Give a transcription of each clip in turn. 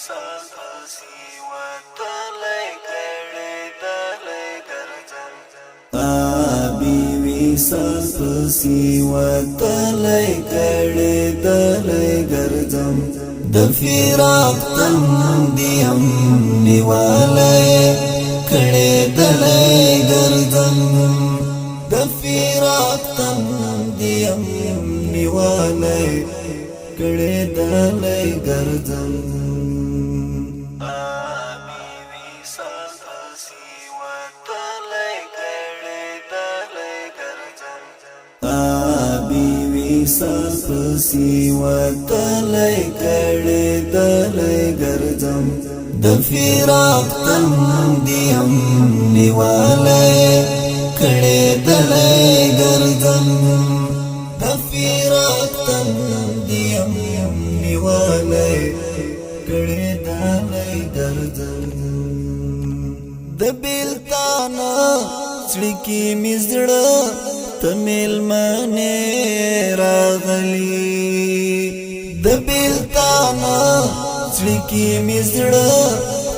وصال پسی وتلی کړي دلای ګرځم د فراق تندیم نیوالای کړي دلای ګرځم د فراق تندیم نیوالای کړي دلای ګرځم وصال پسی وتلی کړي دلای ګرځم د فراق تندیم نیوالای کړي دلای ګرځم د فراق تندیم نیوالای کړي دلای ګرځم د بیلتانا سړکی مزړه تمیل منه راغلی د بیلتانا سړکی مزړه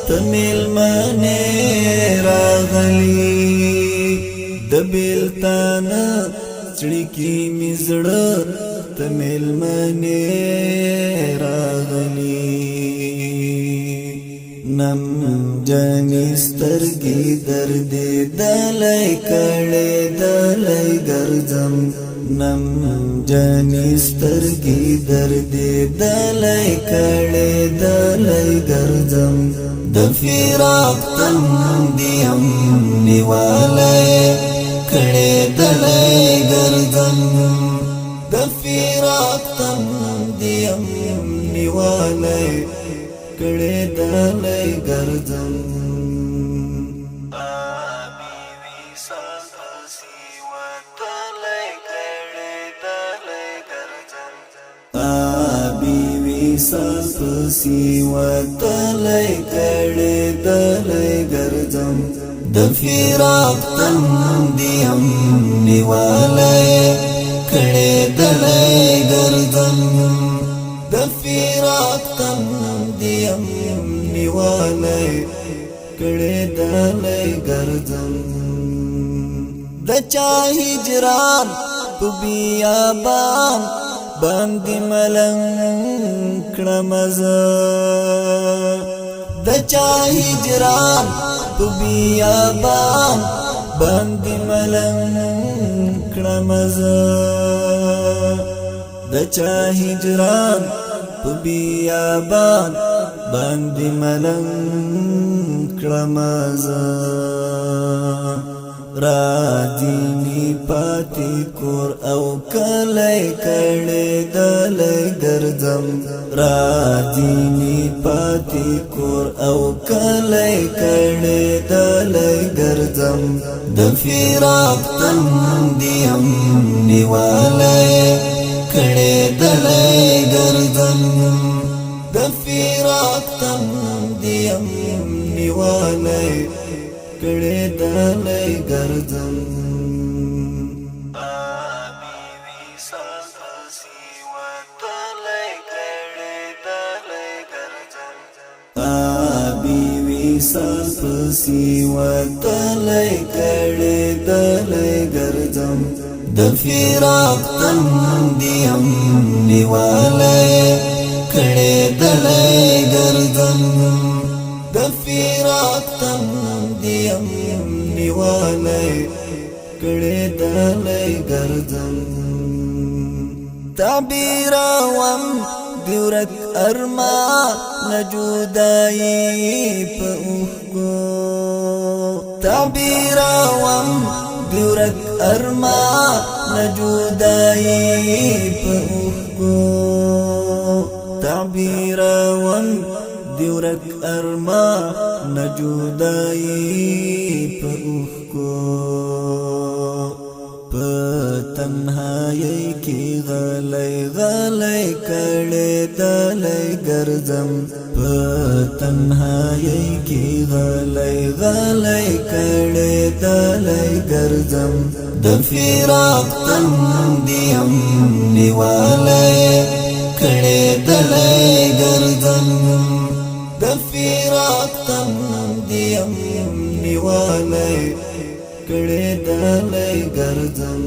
تمیل منه راغلی د بیلتانا سړکی مزړه تمیل منه راغلی نم جانی سترګي درد دلای کړي دلای ګرځم نم جانی سترګي درد دلای کړي دلای ګرځم د فراق تندیم نیوالای کړي دلای ګرځم د فراق تندیم نیوالای کړي دلای ګرځم وصال پسی وتلی کړي دلای ګرځم د فراق تندیم نیوالای کړي دلای ګرځم د فراق تندیم نیوالای کړي دلای ګرځم د چا هجران په بیابان باندې ملنګ کړم زه د چا هجران په بیابان باندې ملنګ کړم زه د چا هجران په بیابان باندې ملنګ کړم زه راځي پاتې کور او کلی کړي دلای ګرځم راځي پاتې کور او کلی کړي دلای ګرځم د فراق تندیم نیوالای کړي دلای ګرځم د فراق تندیم نیوالای کړي دلای ګرځم وصال پسی وتلی کړي دلای ګرځم د فراق تندیم نیوالای کړي دلای ګرځم د فراق تندیم نیوالای کړي دلای ګرځم تعبیر وم دیورک ارمان نجودای په اوخو تعبیر وم دیورک ارمان نجودای په اوخو تعبیر وم دیورک ارمان نجودای په اوخو تنهایی کی غلی غلی کړي دلای ګرځم په تنهایی کی غلی غلی کړي دلای ګرځم د فراق تندیم نیوالای کړي دلای ګرځم د فراق تم دیم نیوالی کڑی دلی گرزم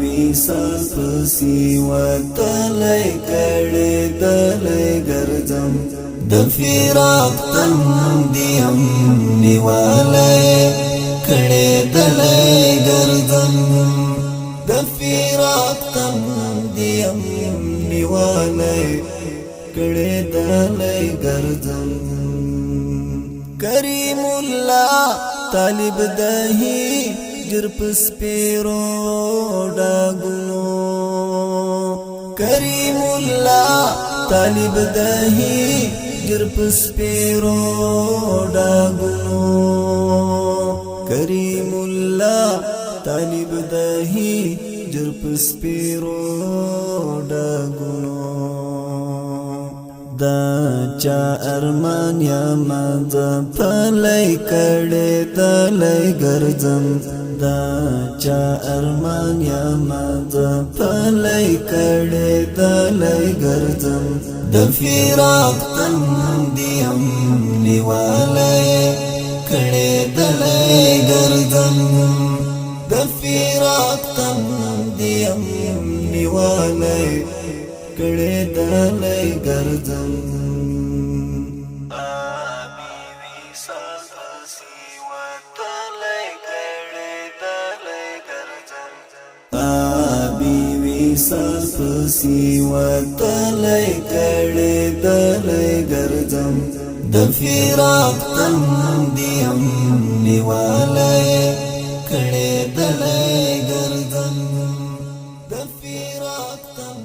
وصال پسی ورتلی کڑی دلی گرزم د فراق تم دیم نیوالی کڑی دلی گرزم د فراق تم دیم نیوالی کڑی دلی گرزم کریم اللہ طالب دہی جرپس پیرو ڈاگنو کریم اللہ طالب دہی جرپس پیرو ڈاگنو کریم اللہ طالب دہی جرپس پیرو ڈاگنو دا چا ارمان یا مزا پلی کڑی دلی گرزم دا چا ارمان یا مزا پلی کڑی دلی گرزم د فراق تم دیم نیوالی کڑی دلی گرزم د فراق تم دیم نیوالی کڑی دلی گرزم وصال پسی ورتلی کڑی دلی گرزم د فراق تم دیم نیوالی کڑی دلی گرزم د فراق تم